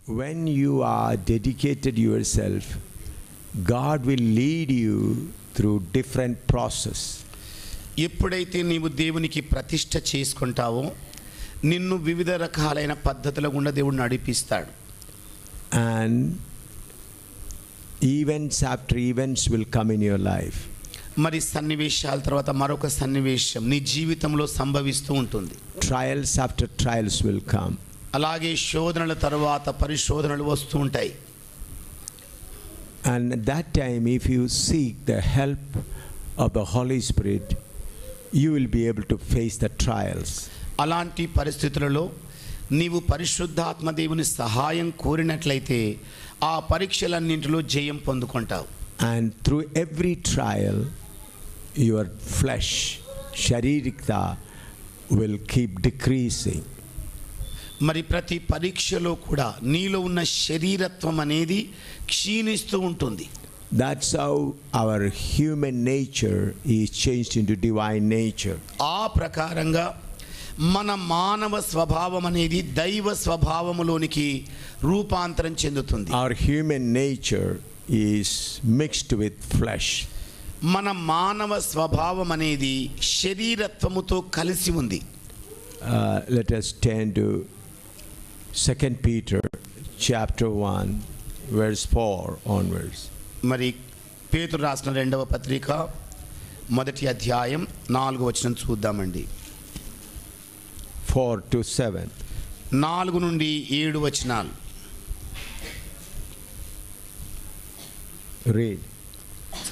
when you are dedicated yourself, God will lead you through different process. ఎప్పుడైతే నీవు దేవునికి ప్రతిష్ఠ చేసుకుంటావో నిన్ను వివిధ రకాలైన పద్ధతుల గుండా దేవుడు నడిపిస్తాడు. And events after events will come in your life. మరి సన్నివేశాల తర్వాత మరొక సన్నివేశం నీ జీవితంలో సంభవిస్తూ ఉంటుంది. Trials after trials will come. అలాగే శోధనల తర్వాత పరిశోధనలు వస్తూ ఉంటాయి. And at that time, if you seek the help of the Holy Spirit, you will be able to face the trials. అలాంటి పరిస్థితులలో నీవు పరిశుద్ధాత్మ దేవుని సహాయం కోరినట్లయితే ఆ పరీక్షలన్నింటిలో జయం పొందుకుంటావు. And through every trial, your flesh, sharirikta, will keep decreasing. మరి ప్రతి పరీక్షలో కూడా నీలో ఉన్న శరీరత్వం అనేది క్షీణిస్తూ ఉంటుంది. That's how our human nature is changed into divine nature. ఆ ప్రకారంగా మన మానవ స్వభావం అనేది దైవ స్వభావములోనికి రూపాంతరం చెందుతుంది. Our human nature is mixed with flesh. మన మానవ స్వభావం అనేది శరీరత్వముతో కలిసి ఉంది. Let us turn to 2 Peter chapter 1 verse 4 onwards. మరి పేతురు రాసిన 2వ పత్రిక 1వ అధ్యాయం 4వ వచనం చూద్దామండి. 4 to 7. 4 నుండి 7 వచనాలు. Read.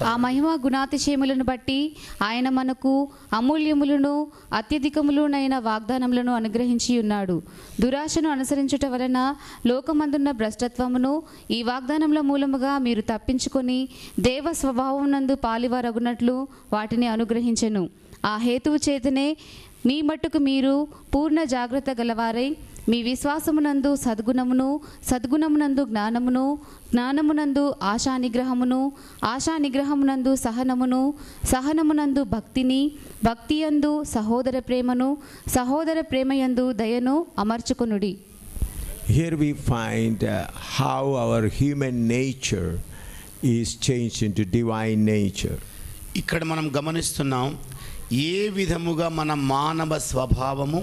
ఆ మహిమ గుణాతిశయములను బట్టి ఆయన మనకు అమూల్యములను అత్యధికములునైన వాగ్దానములను అనుగ్రహించి ఉన్నాడు. దురాశను అనుసరించుట వలన లోకమందున్న భ్రష్టత్వమును ఈ వాగ్దానముల మూలముగా మీరు తప్పించుకొని దేవ స్వభావమునందు పాలివారగునట్లు వాటిని అనుగ్రహించెను. ఆ హేతువు చేతనే మీ మట్టుకు మీరు పూర్ణ జాగ్రత్త గలవారై మీ విశ్వాసమునందు సద్గుణమును, సద్గుణమునందు జ్ఞానమును, జ్ఞానమునందు ఆశానిగ్రహమును, ఆశానిగ్రహమునందు సహనమును, సహనమునందు భక్తిని, భక్తియందు సహోదర ప్రేమను, సహోదర ప్రేమయందు దయను అమర్చుకొనుడి. Here we find how our human nature is changed into divine nature. ఇక్కడ మనం గమనిస్తున్నాం ఏ విధముగా మన మానవ స్వభావము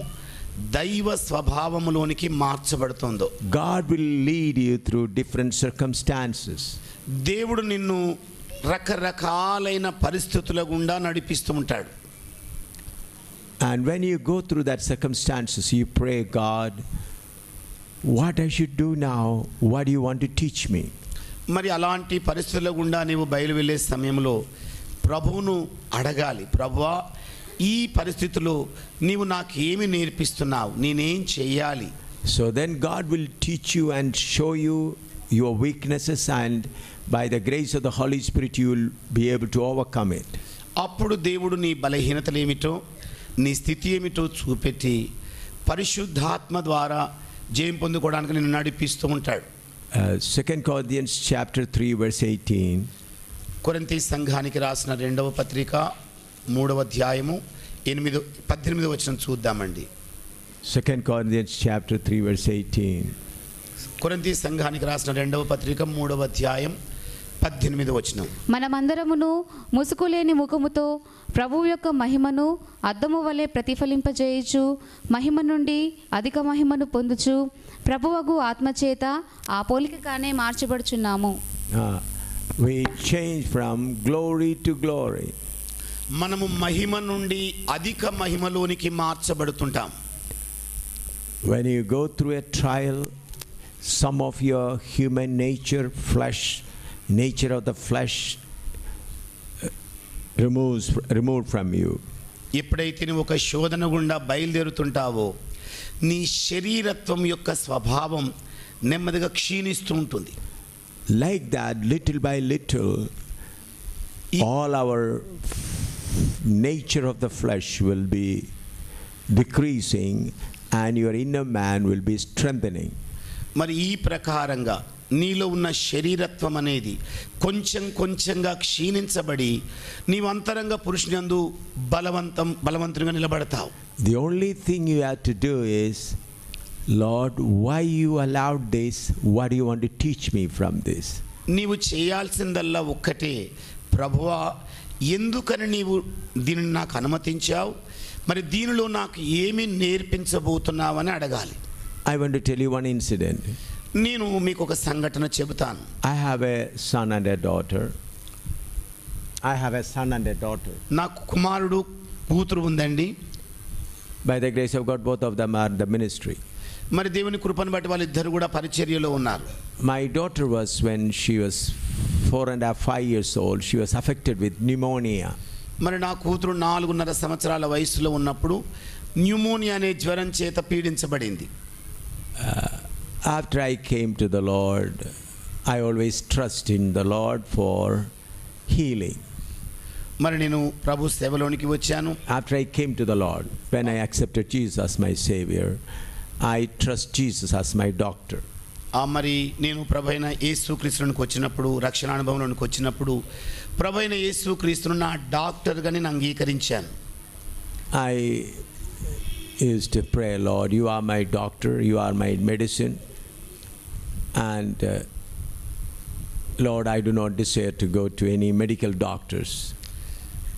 దైవ స్వభావములోనికి మార్చబడుతుందో. God will lead you through different circumstances. దేవుడు నిన్ను రకరకాలైన పరిస్థితుల గుండా నడిపిస్తూ ఉంటాడు. And when you go through that circumstances, you pray, God, what I should do now? What do you want to teach me? మరి అలాంటి పరిస్థితుల గుండా నీవు బయలు వెళ్ళే సమయంలో ప్రభువును అడగాలి, ప్రభువా ఈ పరిస్థితిలో నీవు నాకు ఏమి నేర్పిస్తున్నావు, నేనేం చేయాలి? So then God will teach you and show you your weaknesses, and by the grace of the Holy Spirit you will be able to overcome it. అప్పుడు దేవుడు నీ బలహీనతలు ఏమిటో, నీ స్థితి ఏమిటో చూపెట్టి పరిశుద్ధాత్మ ద్వారా జయం పొందుకోవడానికి నిన్ను నడిపిస్తూ ఉంటాడు. 2 Corinthians chapter 3 verse 18. కొరింథీ సంఘానికి రాసిన 2వ పత్రిక 3వ అధ్యాయము 18 వచనం చూద్దామండి. 2 Corinthians chapter 3 verse 18. కొరింథీ సంఘానికి రాసిన 2వ పత్రిక 3వ అధ్యాయం 18 వచనం. మనమందరమును ముసుకులేని ముఖముతో ప్రభువు యొక్క మహిమను అద్దము వలె ప్రతిఫలింపజేయుచు మహిమ నుండి అధిక మహిమను పొందుచు ప్రభువగు ఆత్మచేత ఆ పోలికగానే మార్చబడుచున్నాము. We change from glory to glory. మనము మహిమ నుండి అధిక మహిమలోనికి మార్చబడుతుంటాం. When you go through a trial, some of your human nature, nature of the flesh removed from you. ఎప్పుడైతే నువ్వు ఒక శోధన గుండా బయలుదేరుతుంటావో నీ శరీరత్వం యొక్క స్వభావం నెమ్మదిగా క్షీణిస్తూ ఉంటుంది. Like that, little by little, all our nature of the flesh will be decreasing and your inner man will be strengthening. మరి ఈ ప్రకారంగా నీలో ఉన్న శరీరత్వం అనేది కొంచెం కొంచెంగా క్షీణించబడి నీవు అంతరంగ పురుషునందు బలవంతునిగా నిలబడతావు. The only thing you have to do is Lord, why you allowed this? What do you want to teach me from this? నీవు చేయాల్సిందల్లా ఒక్కటే, ప్రభువా ఎందుకని నీవు దీనిని నాకు అనుమతించావు, మరి దీనిలో నాకు ఏమి నేర్పించబోతున్నావని అడగాలి. I want to tell you one incident. నేను మీకు ఒక సంఘటన చెబుతాను. I have a son and a daughter. నాకు కుమారుడు కూతురు ఉందండి. By the grace of God, both of them are in the ministry. మరి దేవుని కృపను బట్టి వాళ్ళిద్దరు కూడా పరిచర్యలో ఉన్నారు. My daughter was, when she was 4.5 years old, she was affected with pneumonia. మరి నా కూతురు 4.5 సంవత్సరాల వయసులో ఉన్నప్పుడు న్యూమోనియా అనే జ్వరం చేత పీడించబడింది. After I came to the Lord, I always trust in the Lord for healing. మరి నేను ప్రభు సేవలోనికి వచ్చాను. After I came to the Lord, when I accepted Jesus as my Savior, I trust Jesus as my doctor. మరి నేను ప్రభువైన యేసుక్రీస్తునికి వచ్చినప్పుడు, రక్షణ అనుభవంలోనికి వచ్చినప్పుడు ప్రభువైన యేసుక్రీస్తును నా డాక్టర్గా నేను అంగీకరించాను. I used to pray, Lord, you are my doctor, you are my medicine, and Lord, I do not desire to go to any medical doctors.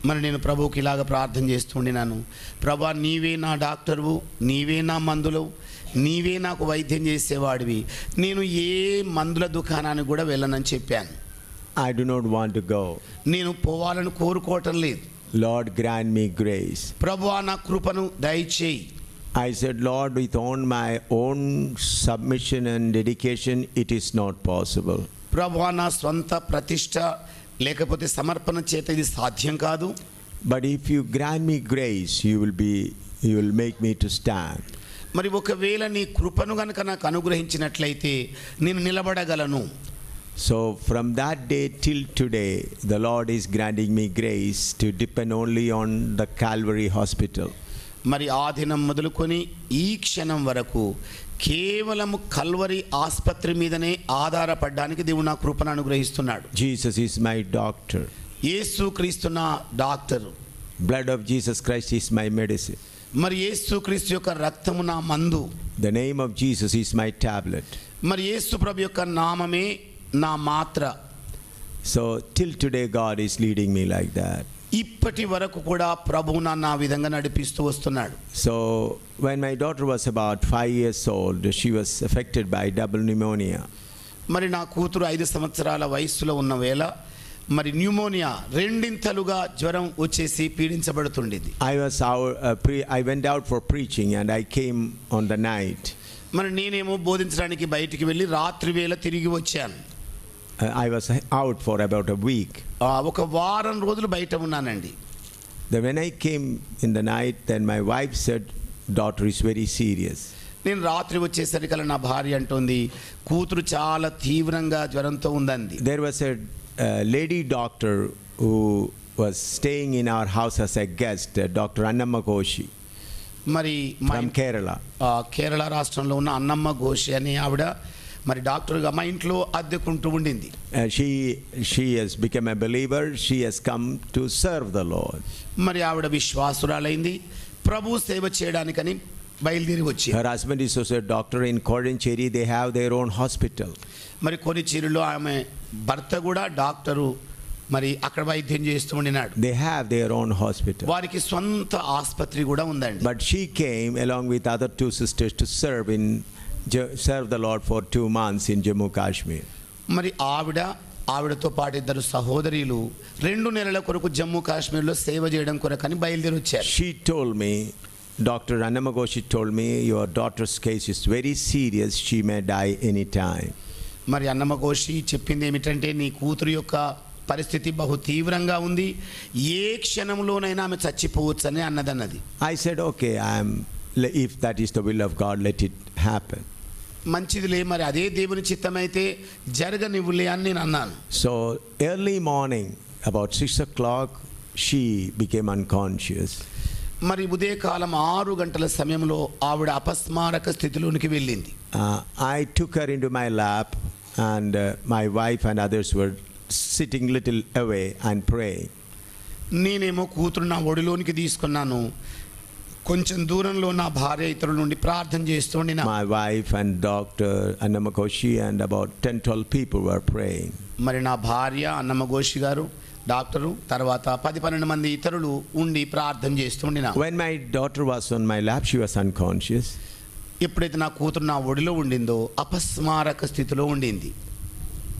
మరి నేను ప్రభువుకి ఇలాగ ప్రార్థన చేస్తుండినాను, ప్రభా నీవే నా డాక్టర్వు, నీవే నా మందులు, నీవే నాకు వైద్యం చేసేవాడివి, నేను ఏ మందుల దుకాణానికి కూడా వెళ్ళనని చెప్పాను. I do not want to go. నేను పోవాలని కోరుకోవటం లేదు. Lord, grant me grace. ప్రభువా నా కృపను దయచేయి. I said, Lord, with on my own submission and dedication, it is not possible. ప్రభువా నా స్వంత ప్రతిష్ట లేకపోతే సమర్పణ చేత ఇది సాధ్యం కాదు. But if you grant me grace, you will make me to stand. మరి ఒకవేళ నీ కృపను గనుక నాకు అనుగ్రహించినట్లయితే నేను నిలబడగలను. So from that day till today, the Lord is granting me grace to depend only on the Calvary Hospital. మరి ఆ దినం మొదలుకొని ఈ క్షణం వరకు కేవలం కల్వరి ఆసుపత్రి మీదనే ఆధారపడడానికి దేవుడు నా కృపను అనుగ్రహిస్తున్నాడు. Jesus is my doctor. యేసుక్రీస్తు నా doctor. Blood of Jesus Christ is my medicine. మరి యేసుక్రీస్తు యొక్క రక్తము నా మందు. The name of Jesus is my tablet. మరి యేసు ప్రభు యొక్క నామమే నా మాత్ర. So till today God is leading me like that. ఇప్పటి వరకు కూడా ప్రభువు నన్ను ఆ విధంగా నడిపిస్తూ వస్తున్నాడు. So when my daughter was about 5 years old, she was affected by double pneumonia. మరి నా కూతురు 5 సంవత్సరాల వయసులో ఉన్న వేళ మరి న్యూమోనియా రెండింతలుగా జ్వరం వచ్చేసి పీడించబడుతుండేది. I went out for preaching and I came on the night. మరి నేనేమో బోధించడానికి బయటికి వెళ్ళి రాత్రి వేళ తిరిగి వచ్చాను. I was out for about a week. ఒక వారం రోజులు బయట ఉన్నానండి. Then when I came in the night, then my wife said, daughter is very serious. నేను రాత్రి వచ్చేసరికల్లా నా భార్య అంటోంది, కూతురు చాలా తీవ్రంగా జ్వరంతో ఉందండి. There was a lady doctor who was staying in our house as a guest, Dr. Annamma Ghoshi మరి from Kerala. కేరళ రాష్ట్రంలో ఉన్న అన్నమ్మ ఘోషి అనే ఆవిడ మరి డాక్టర్గా మా ఇంట్లో అద్దెకుంటూ ఉండింది. She has become a believer. She has come to serve the Lord. మరి ఆవిడ విశ్వాసురాలైంది, ప్రభు సేవ చేయడానికని బయలుదేరి వచ్చి. Her husband is also a doctor in Kodincherry. They have their own hospital. మరి కొనిచేరిలో ఆమె భర్త కూడా డాక్టరు, మరి అక్కడ వైద్యం చేస్తూ ఉండినాడు. They have their own hospital. వారికి సొంత ఆసుపత్రి కూడా ఉందండి. But she came along with other 2 sisters to serve the Lord for 2 months in Jammu Kashmir. మరి ఆవిడతో పాటు 2 సహోదరులు 2 నెలల కొరకు జమ్మూ కాశ్మీర్లో సేవ చేయడం కొరకని బయలుదేరి వచ్చారు. She told me, Dr. Annamma Ghoshi told me, your daughter's case is very serious. She may die any time. మరి అన్నమ్మ ఘోషి చెప్పింది ఏమిటంటే, నీ కూతురు యొక్క పరిస్థితి బహు తీవ్రంగా ఉంది, ఏ క్షణంలోనైనా ఆమె చచ్చిపోవచ్చని అన్నదన్నది. I said, okay, if that is the will of God, let it happen. మంచిదిలే, మరి అదే దేవుని చిత్తమైతే జరగనివ్వులే అని నేను అన్నాను. So early morning, about 6 o'clock, she became unconscious. మరి ఉదయకాలం 6 గంటల సమయంలో ఆవిడ అపస్మారక స్థితిలోనికి వెళ్ళింది. I took her into my lap and my wife and others were sitting little away and praying. నేనేమో కూతురు నా ఒడిలోనికి తీసుకున్నాను, కొంచెం దూరంలో నా భార్య ఇతరుల నుండి ప్రార్థన చేస్తుండిన My wife and Dr. Annamakoshi and about 10-12 people were praying. మరి నా భార్య అన్నమఘోషి గారు, డాక్టరు, తర్వాత 10-12 మంది ఇతరులు ఉండి ప్రార్థన చేస్తుండిన. When my daughter was on my lap, she was unconscious. ఎప్పుడైతే నా కూతురు నా ఒడిలో ఉండిందో అపస్మారక స్థితిలో ఉండింది.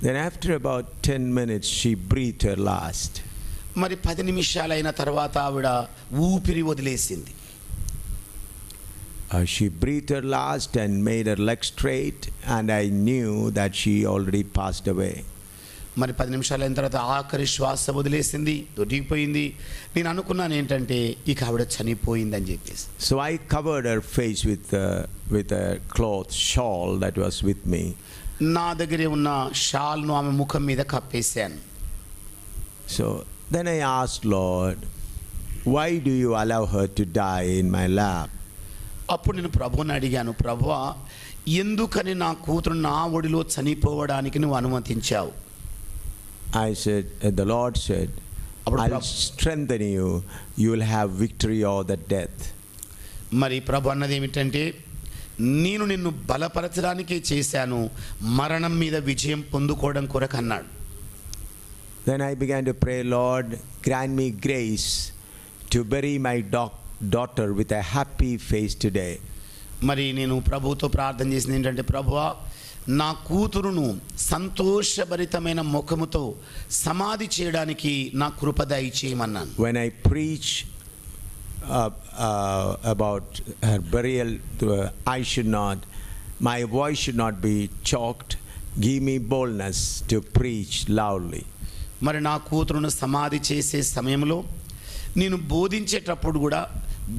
Then after about 10 minutes, she breathed her last. మరి 10 నిమిషాలైన తర్వాత ఆవిడ ఊపిరి వదిలేసింది. She breathed her last and made her leg straight, and I knew that she already passed away. మరి 10 నిమిషాలైన తర్వాత ఆఖరి శ్వాస వదిలేసింది, దొరికిపోయింది. నేను అనుకున్నాను ఏంటంటే ఇక ఆవిడ చనిపోయిందని చెప్పేసి. So I covered her face with a cloth shawl that was with me. నా దగ్గరే ఉన్న షాల్ను ఆమె ముఖం మీద కప్పేశాను. So then I asked Lord, why do you allow her to die in my lap? అప్పుడు నేను ప్రభువుని అడిగాను, ప్రభువా ఎందుకని నా కూతురు నా ఒడిలో చనిపోవడానికి నువ్వు అనుమతించావు? The Lord said, I'll strengthen you, you will have victory over the death. మరి ప్రభు అన్నది ఏమిటంటే నేను నిన్ను బలపరచడానికే చేశాను, మరణం మీద విజయం పొందుకోవడం కొరకు అన్నాడు. Then I began to pray, Lord, grant me grace to bury my daughter with a happy face today. మరి నేను ప్రభువుతో ప్రార్థన చేసింది ఏంటంటే, ప్రభువా నా కూతురును సంతోషభరితమైన ముఖముతో సమాధి చేయడానికి నా కృప దయచేయమన్నాను. When I preach about her burial, my voice should not be choked. Give me boldness to preach loudly. మరి నా కూతురును సమాధి చేసే సమయంలో నేను బోధించేటప్పుడు కూడా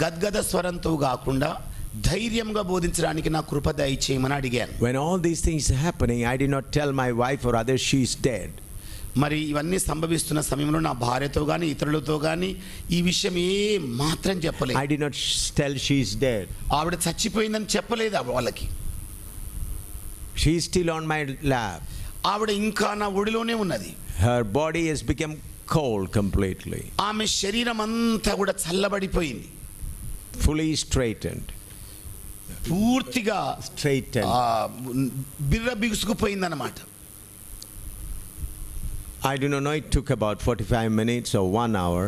గద్గద స్వరంతో కాకుండా ధైర్యంగా బోధించడానికి నా కృప దయచేయమని అడిగాను. When all these things are happening, I did not tell my wife or others she is dead. మరి ఇవన్నీ సంభవిస్తున్న సమయంలో నా భార్యతో కానీ ఇతరులతో కానీ ఈ విషయం ఏ మాత్రం చెప్పలేదు. I did not tell she is dead. ఆవిడ చచ్చిపోయిందని చెప్పలేదు వాళ్ళకి. She is still on my lap. ఆవిడ ఇంకా నా ఒడిలోనే ఉన్నది. Her body has become cold completely. ఆమె శరీరం అంతా కూడా చల్లబడిపోయింది. Fully straightened. పూర్తిగా Straightened. బిర్ర బిగుసుకుపోయింది అన్నమాట. I do not know, it took about 45 minutes or 1 hour.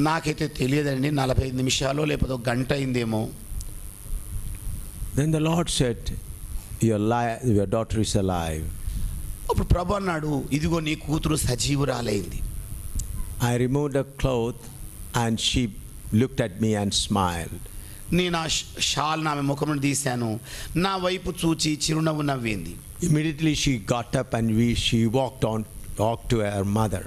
నాకైతే తెలియదండి, 45 నిమిషాలు లేకపోతే ఒక గంట అయిందేమో. Then the Lord said, your daughter is alive. అప్పుడు ప్రభు అన్నాడు, ఇదిగో నీ కూతురు సజీవురాలైంది. I removed the cloth and she looked at me and smiled. నేను ఆ షాల్ ఆమె ముఖమును తీశాను, నా వైపు చూచి చిరునవ్వు నవ్వింది. Immediately she got up and she walked to her mother.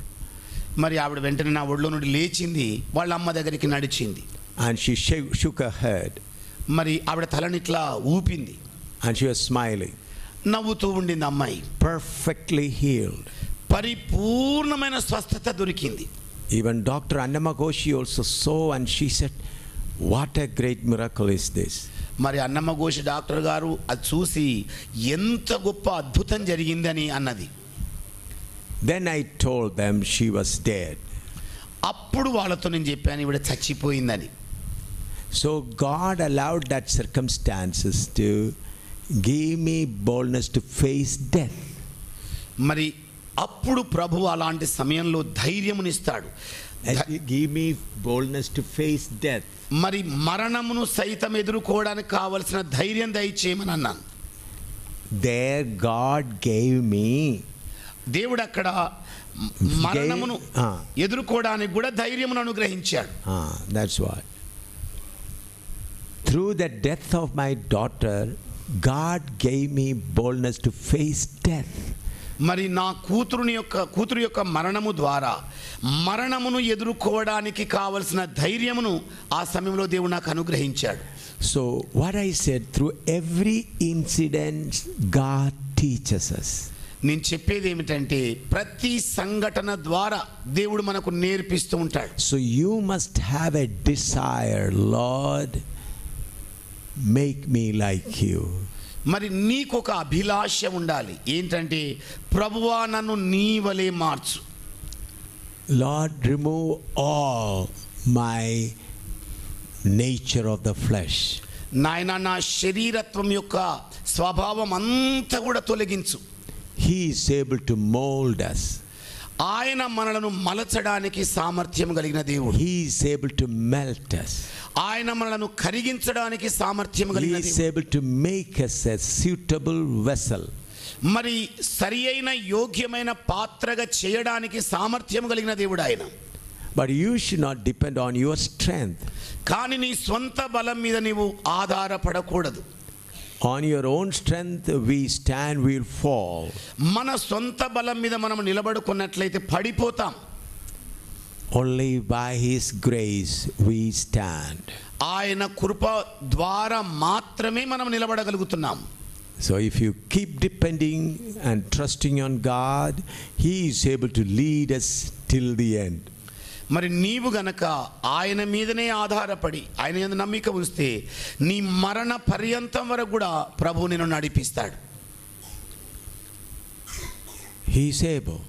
మరి ఆవిడ వెంటనే నా ఒడిలో నుండి లేచింది, వాళ్ళ అమ్మ దగ్గరికి నడిచింది. And she shook her head. మరి ఆవిడ తలని ఇట్లా ఊపింది. And she was smiling. నవ్వుతూ ఉండింది అమ్మాయి. Perfectly healed. పరిపూర్ణమైన స్వస్థత దొరికింది. Even Dr. Annamakoshi also saw and she said, what a great miracle is this. మరి అన్నమఘోషి డాక్టర్ గారు అది చూసి ఎంత గొప్ప అద్భుతం జరిగిందని అన్నది. Then I told them she was dead. అప్పుడు వాళ్ళతో నేను చెప్పాను ఈవిడ చచ్చిపోయిందని. So God allowed that circumstances to give me boldness to face death. మరి అప్పుడు ప్రభు అలాంటి సమయంలో ధైర్యమునిస్తాడు. Give me boldness to face death. మరి మరణమును సైతం ఎదుర్కోవడానికి కావలసిన ధైర్యం దయచేయమని అన్నాను. There God gave me. దేవుడు అక్కడ మరణమును ఎదుర్కోవడానికి కూడా ధైర్యమును అనుగ్రహించాడు. That's what. Through the death of my daughter, God gave me boldness to face death. మరి నా కూతురు యొక్క మరణము ద్వారా మరణమును ఎదుర్కోవడానికి కావలసిన ధైర్యమును ఆ సమయంలో దేవుడు నాకు అనుగ్రహించాడు. So what I said, through every incident God teaches us. నేను చెప్పేది ఏమిటంటే ప్రతి సంఘటన ద్వారా దేవుడు మనకు నేర్పిస్తూ ఉంటాడు. So you must have a desire, Lord, make me like you. మరి నీకు ఒక అభిలాష ఉండాలి. ఏంటంటే ప్రభువా నన్ను నీ వలే మార్చు. Lord, remove all my nature of the flesh. నాయన నా శరీరత్వం యొక్క స్వభావం అంతా కూడా తొలగించు. He is able to mold us. ఆయన మనలను మలచడానికి సామర్థ్యం కలిగిన దేవుడు. He is able to melt us. ఆయన మనలను కరిగించడానికి సామర్థ్యం He కలిగిన is దేవుడు. able to make us a suitable vessel. మరి సరి అయిన యోగ్యమైన పాత్రగా చేయడానికి సామర్థ్యం కలిగిన దేవుడు ఆయన. But you should not depend on your strength. కానీ నీ స్వంత బలం మీద నీవు ఆధారపడకూడదు. On your own strength we stand, we will fall. మన సొంత బలం మీద మనం నిలబడుకున్నట్లయితే పడిపోతాం. Only by His grace we stand. ఆయన కృప ద్వారా మాత్రమే మనం నిలబడగలుగుతున్నాం. So if you keep depending and trusting on God, He is able to lead us till the end. మరి నీవు గనక ఆయన మీదనే ఆధారపడి ఆయన యందు నమ్మిక ఉంచితే నీ మరణ పర్యంతం వరకు కూడా ప్రభువు నిన్ను నడిపిస్తాడు. He is able.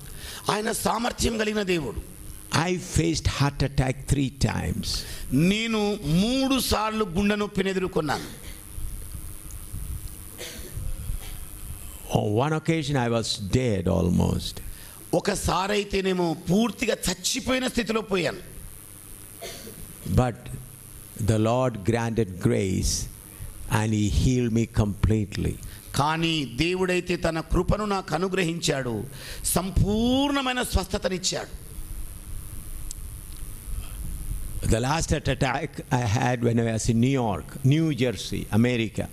ఆయన సామర్థ్యం కలిగిన దేవుడు. I faced heart attack 3 times. నేను 3 సార్లు గుండె నొప్పిని ఎదుర్కొన్నాను. On one occasion I was dead almost. ఒకసారి అయితేనేమో పూర్తిగా చచ్చిపోయిన స్థితిలో పోయాను. But the Lord granted grace and He healed me completely. కానీ దేవుడైతే తన కృపను నాకు అనుగ్రహించాడు, సంపూర్ణమైన స్వస్థతనిచ్చాడు. The last attack I had when I was in New York, New Jersey, America.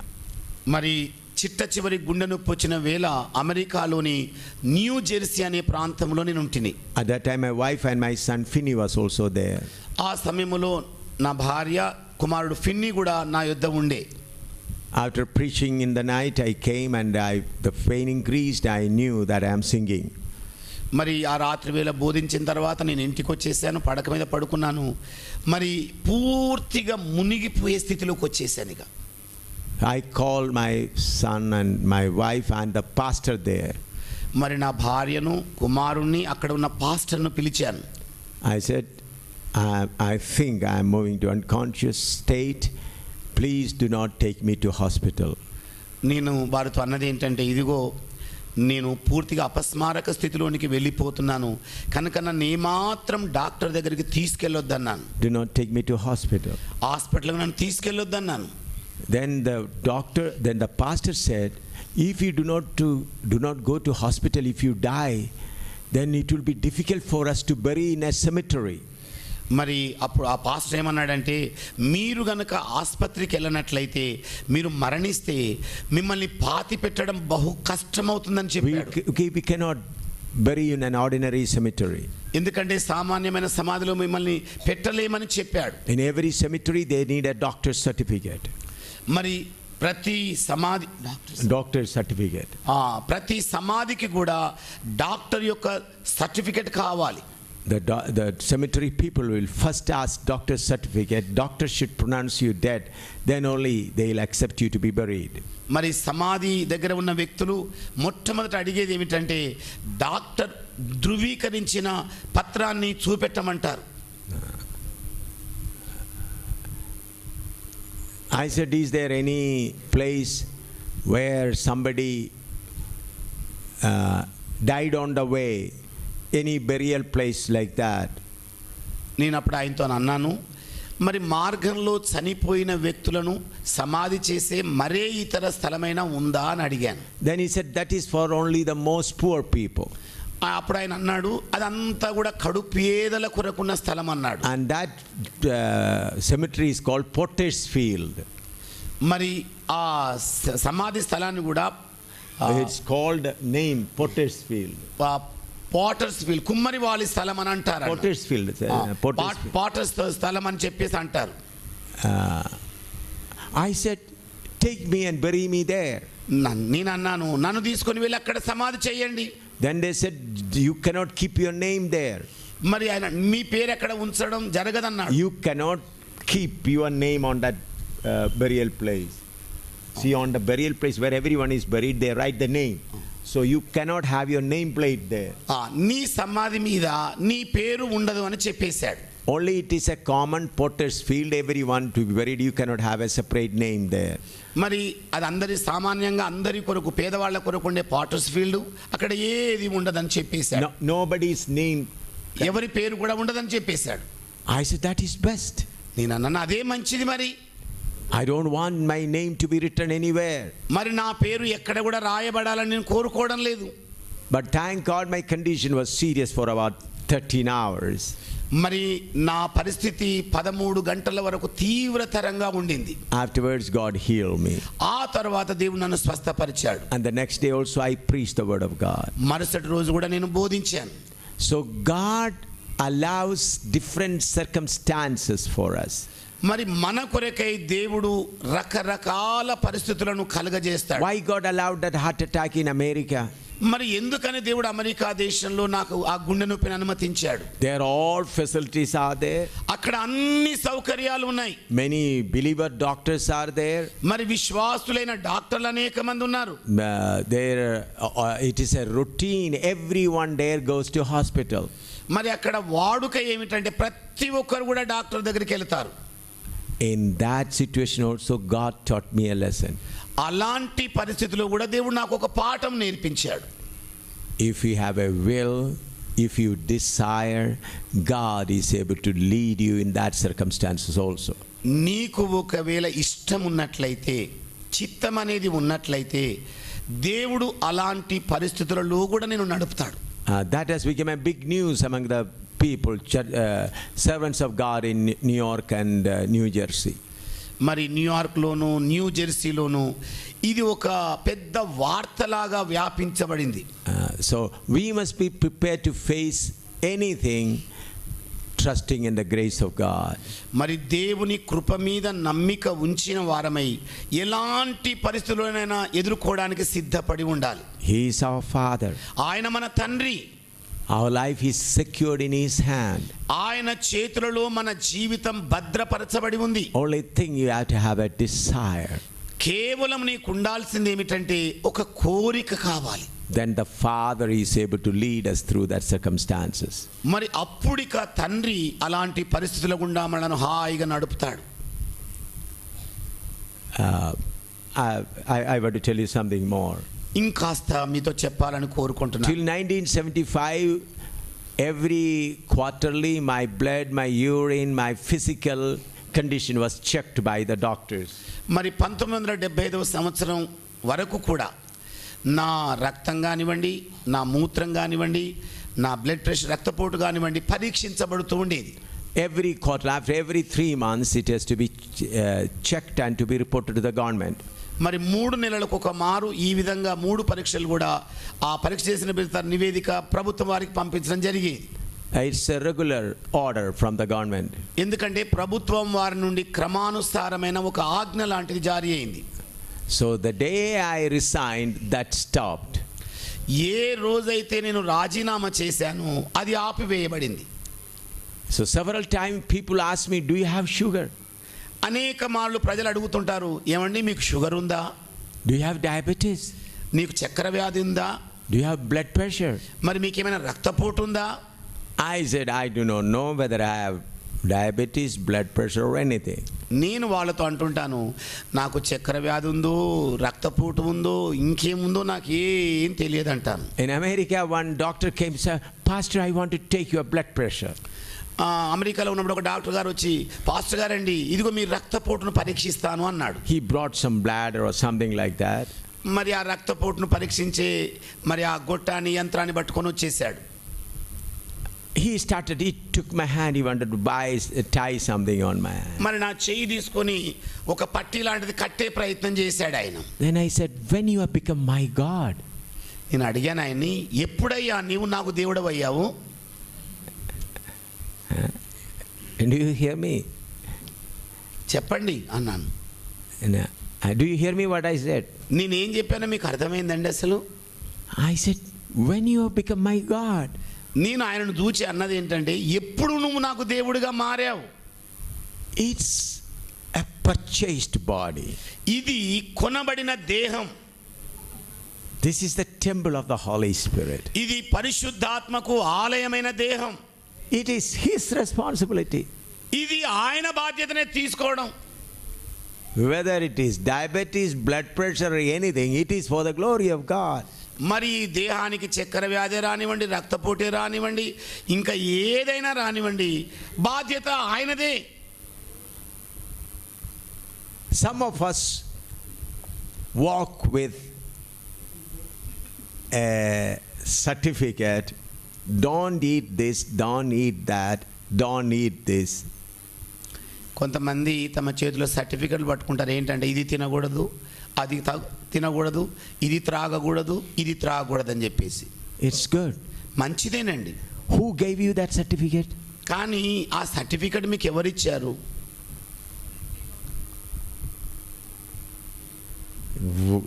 మరి చిట్ట చివరి గుండె నొప్పి వచ్చిన వేళ అమెరికాలోని న్యూ జెర్సీ అనే ప్రాంతంలో నేను ఉంటిని. At that time my wife and my son Finney was also there. ఆ సమయంలో నా భార్య కుమారుడు ఫిన్నీ కూడా నా యొద్ద ఉండే. After preaching in the night I came and the pain increased. I knew that I am singing. మరి ఆ రాత్రి వేళ బోధించిన తర్వాత నేను ఇంటికి వచ్చేసాను, పడక మీద పడుకున్నాను. మరి పూర్తిగా మునిగిపోయే స్థితిలోకి వచ్చేసాను. ఇక I called my son and my wife and the pastor there. మరి నా భార్యను కుమారుణ్ణి అక్కడ ఉన్న పాస్టర్ను పిలిచాను. I said, I think I am moving to unconscious state. Please do not take me to hospital. నేను వారితో అన్నది ఏంటంటే, ఇదిగో నేను పూర్తిగా అపస్మారక స్థితిలోనికి వెళ్ళిపోతున్నాను కనుక నన్ను ఏమాత్రం డాక్టర్ దగ్గరికి తీసుకెళ్ళొద్దన్నాను. Do not take me to hospital. హాస్పిటల్కి నన్ను తీసుకెళ్ళొద్దన్నాను. Then the pastor said, if you do not go to hospital, if you die, then it will be difficult for us to bury in a cemetery. మరి అప్పుడు ఆ pastor ఏమన్నాడంటే, మీరు గనక ఆసుపత్రికి వెళ్ళనట్లయితే, మీరు మరణిస్తే మిమ్మల్ని పాతి పెట్టడం బహు కష్టమవుతుందని చెప్పాడు. We cannot bury in an ordinary cemetery. ఎందుకంటే సామాన్యమైన సమాధిలో మిమ్మల్ని పెట్టలేమని చెప్పాడు. In every cemetery they need a doctor's certificate. మరి ప్రతి సమాధి డాక్టర్ సర్టిఫికేట్, ప్రతి సమాధికి కూడా డాక్టర్ యొక్క సర్టిఫికేట్ కావాలి. The cemetery people will first ask doctor's certificate. Doctor should pronounce you dead, then only they will accept you to be buried. మరి సమాధి దగ్గర ఉన్న వ్యక్తులు మొట్టమొదట అడిగేది ఏమిటంటే, డాక్టర్ ధృవీకరించిన పత్రాన్ని చూపెట్టమంటారు. I said, is there any place where somebody died on the way, any burial place like that? నేను అప్పుడు ఆయనతో అన్నాను, మరి మార్గంలో చనిపోయిన వ్యక్తులను సమాధి చేసే మరే ఇతర స్థలమైనా ఉందా అని అడిగాను. Then he said, that is for only the most poor people. అప్పుడు ఆయన అన్నాడు, అదంతా కూడా కడు పేదల కొరకున్న స్థలం అన్నాడు. And that cemetery is called Potter's Field. మరి ఆ సమాధి స్థలాన్ని కూడా It's called name Potter's Field. Potters field, కుమ్మరి వాళ్ళ స్థలం అని అంటారు. Potter's Field. పాటర్స్ స్థలం అని చెప్పేసి అంటారు. I said, take me and bury me there. నేను అన్నాను, నన్ను తీసుకొని వెళ్ళి అక్కడ సమాధి చేయండి. Then they said, you cannot keep your name there. మరి ఆయన మీ పేరు ఎక్కడ ఉంచడం జరగదన్నాడు. You cannot keep your name on that burial place. See, on the burial place where everyone is buried, they write the name. So you cannot have your name plate there. నీ సమాధి మీద నీ పేరు ఉండదు అని చెప్పేశాడు. Only it is a common potter's field, everyone to be buried. You cannot have a separate name there. మరి అది అందరి సామాన్యంగా అందరి కొరకు పేదవాళ్ళ కొరకు ఉండే పాటర్స్ ఫీల్డ్, అక్కడ ఏది ఉండదని చెప్పేశాడు. No, nobody's name. ఎవరి పేరు కూడా ఉండదని చెప్పేశాడు. I said that is best. నేను అన్నాను అదే మంచిది. మరి I don't want my name to be written anywhere. మరి నా పేరు ఎక్కడ కూడా రాయబడాలని నేను కోరుకోవడం లేదు. But thank God my condition was serious for about 13 hours. మరి నా పరిస్థితి 13 గంటల వరకు తీవ్రతరంగా ఉండింది. Afterwards God healed me. ఆ తర్వాత దేవుడు నన్ను స్వస్థపరిచాడు. And the next day also I preached the word of God. మరుసటి రోజు కూడా నేను బోధించాను. So God allows different circumstances for us. మరి మన కొరకై దేవుడు రకరకాల పరిస్థితులను కలుగజేస్తాడు. Why God allowed that heart attack in America? మరి ఎందుకని దేవుడు అమెరికా దేశంలో నాకు ఆ గుండె నొప్పిని అనుమతించాడు? There all facilities are there. అక్కడ అన్ని సౌకర్యాలు ఉన్నాయి. Many believer doctors are there. మరి విశ్వాసులైన డాక్టర్లు అనేక మంది ఉన్నారు. There it is a routine. Everyone there goes to hospital. మరి అక్కడ వాడుక ఏమిటంటే ప్రతి ఒక్కరు కూడా డాక్టర్ దగ్గరికి వెళ్తారు. In that situation also God taught me a lesson. అలాంటి పరిస్థితుల్లో కూడా దేవుడు నాకు ఒక పాఠం నేర్పించాడు. If you have a will, if you desire, God is able to lead you in that circumstances also. నీకు ఒకవేళ ఇష్టం ఉన్నట్లయితే, చిత్తం అనేది ఉన్నట్లయితే దేవుడు అలాంటి పరిస్థితులలో కూడా నేను నడుపుతాడు. That has become a big news among the people, servants of God in New York and New Jersey. మరి న్యూయార్క్లోను న్యూ జెర్సీలోను ఇది ఒక పెద్ద వార్తలాగా వ్యాపించబడింది. So we must be prepared to face anything trusting in the grace of God. మరి దేవుని కృప మీద నమ్మిక ఉంచిన వారమై ఎలాంటి పరిస్థితుల్లోనైనా ఎదుర్కోవడానికి సిద్ధపడి ఉండాలి. He is our Father. ఆయన మన తండ్రి. Our life is secured in His hand. ఆయన చేతులలో మన జీవితం భద్రపరచబడి ఉంది. Only thing you have to have a desire. కేవలం నీకు ఉండాల్సింది ఏమిటంటే ఒక కోరిక కావాలి. Then the Father is able to lead us through that circumstances. మరి అప్పుడిక తండ్రి అలాంటి పరిస్థితుల గుండా మనను హాయిగా నడుపుతాడు. I want to tell you something more. ఇంకాస్త మీతో చెప్పాలని కోరుకుంటున్నాను. Till 1975, every quarterly my blood, my urine, my physical condition was checked by the doctors. మరి 1975 సంవత్సరం వరకు కూడా నా రక్తం కానివ్వండి, నా మూత్రం కానివ్వండి, నా బ్లడ్ ప్రెషర్ రక్తపోటు కానివ్వండి పరీక్షించబడుతూ ఉండేది. Every quarter, after every 3 months, it has to be checked and to be reported to the government. మరి 3 నెలలకు ఒక మారు ఈ విధంగా 3 పరీక్షలు కూడా ఆ పరీక్ష చేసిన నివేదిక ప్రభుత్వం వారికి పంపించడం జరిగేది. It's a regular order from the government. ఎందుకంటే ప్రభుత్వం వారి నుండి క్రమానుసారమైన ఒక ఆజ్ఞ లాంటిది జారీ అయింది. So the day I resigned, that stopped. ఏ రోజైతే నేను రాజీనామా చేశానో అది ఆపివేయబడింది. So several times people ask me, do you have sugar? అనేక మార్లు ప్రజలు అడుగుతుంటారు, ఏమండి మీకు షుగర్ ఉందా? Do you have diabetes? నీకు చక్కెర వ్యాధి ఉందా? Do you have blood pressure? మరి మీకు ఏమైనా రక్తపోటు ఉందా? I said, I do not know whether I have diabetes, blood pressure or anything. నేను వాళ్ళతో అంటుంటాను, నాకు చక్కెర వ్యాధి ఉందో, రక్తపోటు ఉందో, ఇంకేముందో నాకు ఏం తెలియదు అంటాను. In America, one doctor came and said, Pastor, I want to take your blood pressure. అమెరికాలో ఉన్నప్పుడు ఒక డాక్టర్ గారు వచ్చి, పాస్టర్ గారండి ఇదిగో మీ రక్తపోటును పరీక్షిస్తాను అన్నాడు. He brought some bladder or something like that. మరి ఆ రక్తపోటును పరీక్షించే మరి ఆ గొట్టాన్ని యంత్రాన్ని పట్టుకొని వచ్చేసాడు. He took my hand, he wanted to tie something on my hand. మరి నా చెయ్యి తీసుకొని ఒక పట్టీ లాంటిది కట్టే ప్రయత్నం చేశాడు ఆయన. Then I said, when you have become my God? నేను అడిగాను ఆయన్ని, ఎప్పుడయ్యా నీవు నాకు దేవుడు అయ్యావు? Do you hear me? చెప్పండి అన్నాను. Do you hear me what I said? నేనేం చెప్పానో మీకు అర్థమైందండి అసలు? I said, when you have become my God. నేను ఆయనను చూచి అన్నది ఏంటంటే, ఎప్పుడు నువ్వు నాకు దేవుడిగా మారావు? It's a purchased body. ఇది కొనబడిన దేహం. This is the temple of the Holy Spirit. ఇది పరిశుద్ధాత్మకు ఆలయమైన దేహం. It is his responsibility. ఇది ఆయన బాధ్యతనే తీసుకోవడం. Whether it is diabetes, blood pressure or anything, it is for the glory of God. మరి ఈ దేహానికి చక్కెర వ్యాధి రానివ్వండి, రక్తపోటీ రానివ్వండి, ఇంకా ఏదైనా రానివ్వండి, బాధ్యత ఆయనదే. Some of us walk with a certificate, don't eat this, don't eat that, don't eat this. కొంతమంది తమ చేతిలో సర్టిఫికెట్లు పట్టుకుంటారు. ఏంటంటే ఇది తినకూడదు, అది తినకూడదు, ఇది త్రాగకూడదు, ఇది త్రాగకూడదు అని చెప్పేసి. It's good. మంచిదేనండి. Who gave you that certificate? కానీ ఆ సర్టిఫికెట్ మీకు ఎవరిచ్చారు?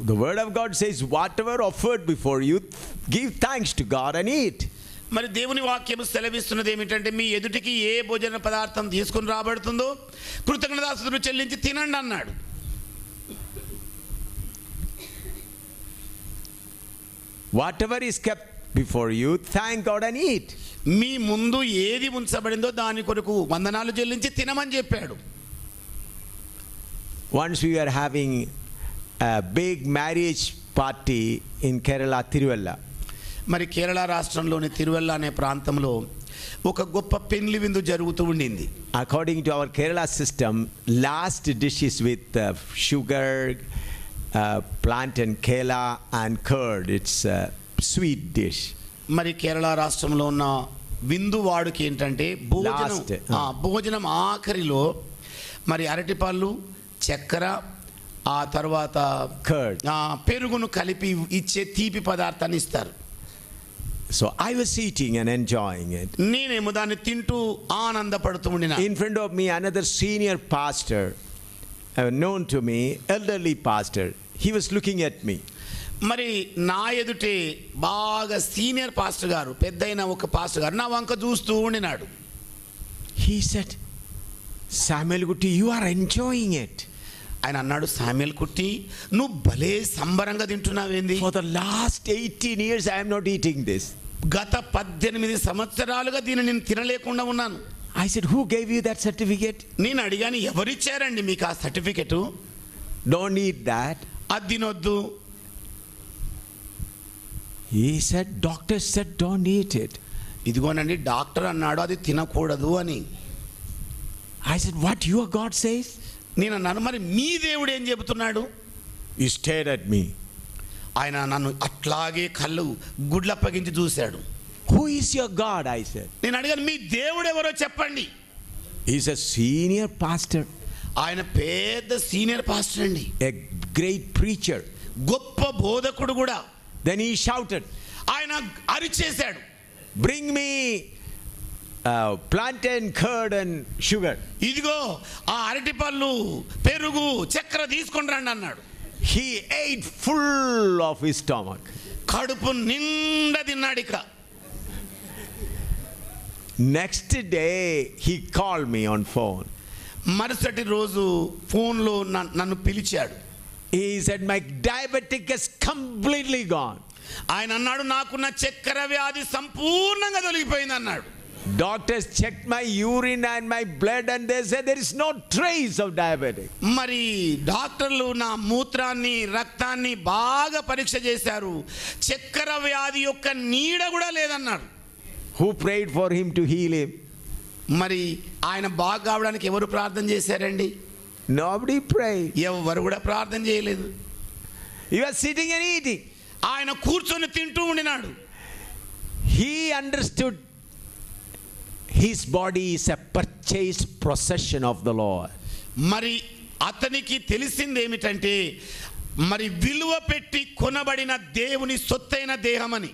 The word of God says, whatever offered before you, give thanks to God and eat. మరి దేవుని వాక్యం సెలవిస్తున్నది ఏమిటంటే, మీ ఎదుటికి ఏ భోజన పదార్థం తీసుకుని రాబడుతుందో కృతజ్ఞతాస్తుతులు చెల్లించి తినండి అన్నాడు. Whatever is kept before you, thank God and eat. మీ ముందు ఏది ఉంచబడిందో దాని కొరకు వందనాలు చెల్లించి తినమని చెప్పాడు. Once we were having a big marriage party in Kerala, Tiruvalla. మరి కేరళ రాష్ట్రంలోని తిరువల్ల అనే ప్రాంతంలో ఒక గొప్ప పెళ్లి విందు జరుగుతూ ఉండింది. According to our Kerala system, last dish is with sugar, plantain, kela and curd. It's a sweet dish. మరి కేరళ రాష్ట్రంలో ఉన్న విందు వాడుకి ఏంటంటే భోజనం ఆఖరిలో మరి అరటిపళ్ళు, చక్కెర, ఆ తర్వాత curd, పెరుగును కలిపి ఇచ్చే తీపి పదార్థాన్ని ఇస్తారు. So I was eating and enjoying it. నేనేమో దాన్ని తింటూ ఆనందపడుతూ ఉండినా. In front of me, another senior pastor, known to me, elderly pastor. He was looking at me. మరి నా ఎదుటే బాగా సీనియర్ పాస్టర్ గారు, పెద్దయిన ఒక పాస్టర్ గారు నా వంక చూస్తూ ఉండినాడు. He said, Samuel Gutti, you are enjoying it. ఆయన అన్నాడు, సామ్యూయల్ కుట్టి, నువ్వు భలే సంబరంగా తింటున్నావేంది? For the last 18 years I am not eating this. గత 18 సంవత్సరాలుగా దీన్ని నేను తినలేకుండా ఉన్నాను. I said, who gave you that certificate? నేను అడిగాను, ఎవరిచ్చారండి మీకు ఆ సర్టిఫికెట్? Don't eat that. అది తినొద్దు. He said, doctor said don't eat it. ఇదిగోనండి డాక్టర్ అన్నాడు అది తినకూడదు అని. I said, what your God says? నేను అన్నాను, మరి మీ దేవుడు ఏం చెబుతున్నాడు? He stared at me. ఆయన నన్ను అట్లాగే కళ్ళు గుడ్లప్పగించి చూశాడు. Who is your God? I said. నేను అడిగాను, మీ దేవుడు ఎవరో చెప్పండి. He's a senior pastor. ఆయన పెద్ద సీనియర్ పాస్టర్ అండి, A great preacher. గొప్ప బోధకుడు కూడా. Then he shouted, ఆయన అరిచేశాడు, bring me plantain, curd and sugar. ఇదిగో ఆ అరటిపళ్ళు, పెరుగు, చక్కెర తీసుకొని రండి అన్నాడు. He ate full of his stomach. కడుపు నిండా తిన్నాడిక. Next day he called me on phone. మరుసటి రోజు ఫోన్లో నన్ను పిలిచాడు. He said, my diabetic is completely gone. ఆయన అన్నాడు, నాకున్న చక్కెర వ్యాధి సంపూర్ణంగా తొలగిపోయింది అన్నాడు. Doctors checked my urine and my blood and they said there is no trace of diabetic. మరి డాక్టర్లు నా మూత్రాన్ని, రక్తాన్ని బాగా పరీక్ష చేశారు, చక్కెర వ్యాధి యొక్క నీడ కూడా లేదన్నారు. Who prayed for him to heal him? మరి ఆయన బాగా కావడానికి ఎవరు ప్రార్థన చేశారండి? Nobody prayed. ఎవరు కూడా ప్రార్థన చేయలేదు. He was sitting and eating. ఆయన కూర్చొని తింటూ ఉండినాడు. He understood his body is a purchased possession of the Lord. మరి అతనికి తెలిసింది ఏమిటంటే, మరి విలువ పెట్టి కొనబడిన దేవుని సొత్తైన దేహమని.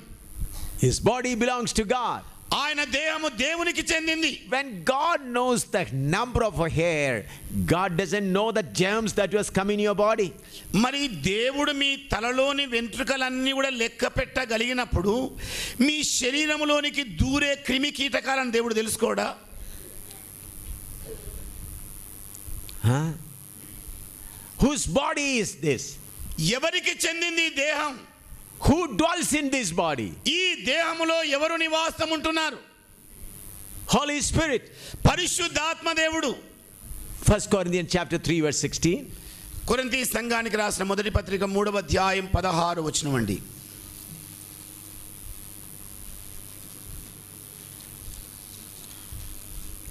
His body belongs to God. ఆయన దేహము దేవునికి చెందింది. When God knows the number of a hair, God doesn't know the germs that was come in your body. మరి దేవుడు మీ తలలోని వెంట్రుకలన్నీ కూడా లెక్క పెట్టగలిగినప్పుడు మీ శరీరంలోనికి దూరే క్రిమి కీటకాలను దేవుడు తెలుసుకోడా? Whose body is this? ఎవరికి చెందింది ఈ దేహం? Who dwells in this body? ఈ దేహములో ఎవరు నివాసం ఉంటున్నారు? Holy Spirit. పరిశుద్ధాత్మ దేవుడు. 1 Corinthians chapter 3 verse 16. కొరింథీ సంఘానికి రాసిన మొదటి పత్రిక 3వ అధ్యాయం 16 వచనం అండి.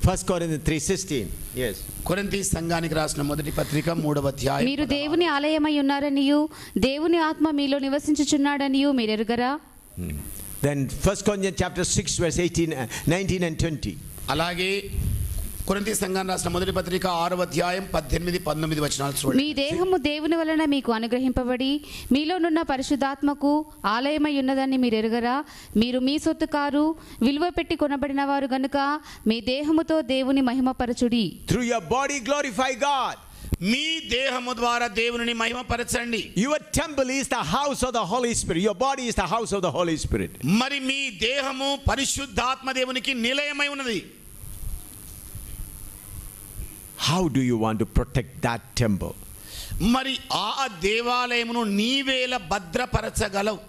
First Corinthians 3:16. Yes. కొరింథీ సంఘానికి రాసిన మొదటి పత్రిక 3వ అధ్యాయం. మీరు దేవుని ఆలయమై ఉన్నారనియు దేవుని ఆత్మ మీలో నివసించుచున్నాడనియు మీరు ఎరుగరా? Then 1 Corinthians chapter 6 verse 18, 19 and 20. అలాగే కొరింథీ సంఘానికి రాసిన మొదటి పత్రిక 6వ అధ్యాయం 18, 19 వచనాలు చూడండి. మీ దేహము దేవుని వలన మీకు అనుగ్రహింపబడి మీలోనున్న పరిశుద్ధాత్మకు ఆలయమై ఉన్నదని మీరు ఎరుగరా? మీరు మీ సొత్తు కారు, విలువ పెట్టి కొనబడిన వారు గనుక మీ దేహముతో దేవుని మహిమపరచుడి. Through your body glorify God. మీ దేహము ద్వారా దేవునిని మహిమపరచండి. Your temple is the house of the Holy Spirit. Your body is the house of the Holy Spirit. మరి మీ దేహము పరిశుద్ధాత్మ దేవునికి నిలయమై ఉన్నది. How do you want to protect that temple? మరి ఆ దేవాలయమును నీవేల భద్రపరచగలవు?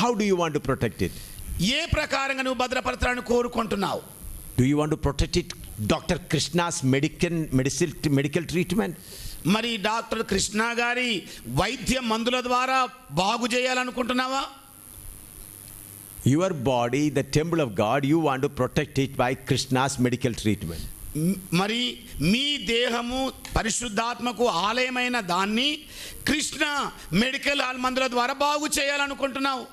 How do you want to protect it? ఏ ప్రకారంగా నువ్వు భద్రపరచాలని కోరుకుంటున్నావు? Do you want to protect it Dr. Krishna's medical treatment? మరి డాక్టర్ కృష్ణ గారి వైద్య మందుల ద్వారా బాగు చేయాలనుకుంటున్నావా? Your body, the temple of God, you want to protect it by Krishna's medical treatment. మరి మీ దేహము పరిశుద్ధాత్మకు ఆలయమైన దాన్ని కృష్ణ మెడికల్ మందుల ద్వారా బాగు చేయాలనుకుంటున్నావు.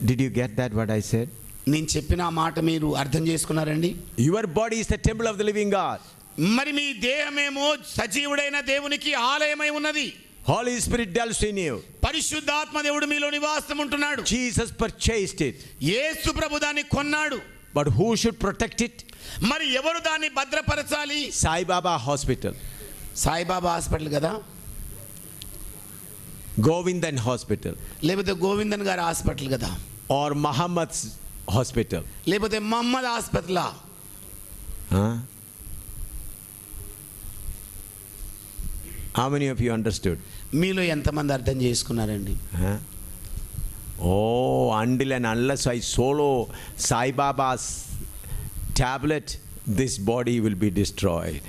Did you get that what I said? నేను చెప్పిన ఆ మాట మీరు అర్థం చేసుకున్నారండి? Your body is the temple of the living God. మరి మీ దేహమేమో సజీవుడైన దేవునికి ఆలయమై ఉన్నది. Holy Spirit dwells in you. పరిశుద్ధాత్మ దేవుడు మీలో నివాసం ఉంటున్నాడు. Jesus purchased it. యేసు ప్రభు దాన్ని కొన్నాడు. But who should protect it? మరి ఎవరు దాన్ని భద్రపరచాలి? Sai Baba Hospital. Saibaba hospital కదా, Govindan Hospital. లేకపోతే గోవిందన్ గారి హాస్పిటల్ కదా, Or Muhammad's Hospital. లేకపోతే Mohammed హాస్పిటలా? Huh? How many of you understood? మీలో ఎంతమంది అర్థం చేసుకున్నారండి? Huh? Oh, until and unless I swallow Sai Baba's tablet, this body will be destroyed.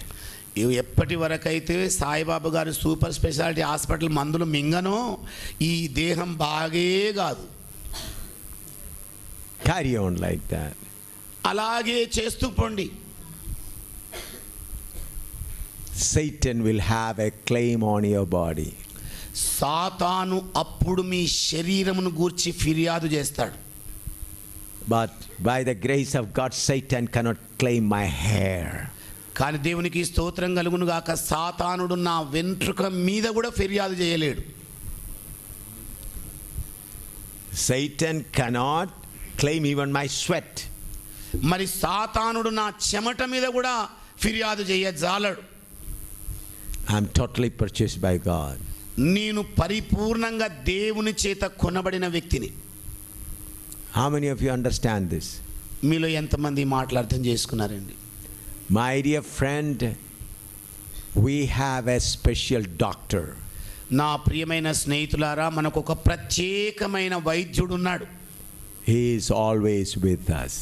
ఎప్పటి వరకైతే సాయిబాబా గారు సూపర్ స్పెషాలిటీ హాస్పిటల్ మందులు మింగనో ఈ దేహం బాగే కాదు. Carry on like that. అలాగే చేస్తూ పోండి. Satan will have a claim on your body. సాతాను అప్పుడు మీ శరీరమును గూర్చి ఫిర్యాదు చేస్తాడు. But by the grace of God, Satan cannot claim my hair. కానీ దేవునికి స్తోత్రం కలుగును గాక, సాతానుడు నా వెంట్రుక మీద కూడా ఫిర్యాదు చేయలేడు. Satan cannot claim even my sweat. మరి సాతానుడు నా చెమట మీద కూడా ఫిర్యాదు చేయజాలడు. I am totally purchased by God. నేను పరిపూర్ణంగా దేవుని చేత కొనబడిన వ్యక్తిని. How many of you understand this? మీలో ఎంతమంది మాటలు అర్థం చేసుకున్నారండి? My dear friend, we have a special doctor. నా ప్రియమైన స్నేహితులారా, మనకు ఒక ప్రత్యేకమైన వైద్యుడు ఉన్నాడు. He is always with us.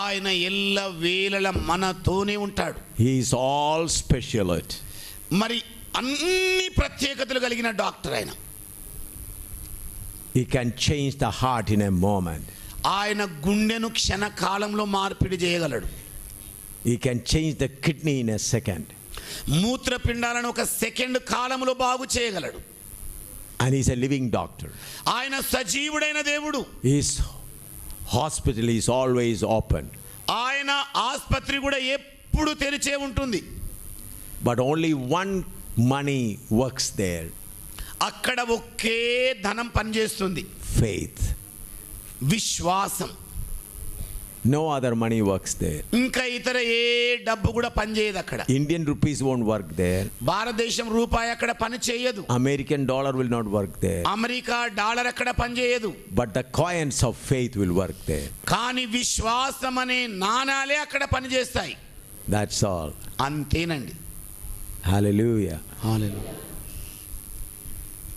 ఆయన ఎల్ల వేళల మనతోనే ఉంటాడు. He is all specialist. మరి అన్ని ప్రత్యేకతలు కలిగిన డాక్టర్ ఆయన. He can change the heart in a moment. ఆయన గుండెను క్షణకాలంలో మార్పిడి చేయగలడు. He can change the kidney in a second. మూత్రపిండాలను ఒక సెకండ్ కాలంలో బాగు చేయగలడు. And he is a living doctor. ఆయన సజీవుడైన దేవుడు. His hospital is always open. ఆయన ఆసుపత్రి కూడా ఎప్పుడు తెరిచే ఉంటుంది. But only one money works there. అక్కడ ఒకే ధనం పనిచేస్తుంది. Faith. విశ్వాసం. No other money works there. ఇంకా ఇతర ఏ డబ్బు కూడా పనిచేయదు అక్కడ. Indian rupees won't work there. భారతదేశం రూపాయి అక్కడ పని చేయదు. American dollar will not work there. America dollar అక్కడ పనిచేయదు. But the coins of faith will work there. కానీ విశ్వాసం అనే నాణాలే అక్కడ పనిచేస్తాయి. That's all. అంతేనండి. Hallelujah. హల్లెలూయా.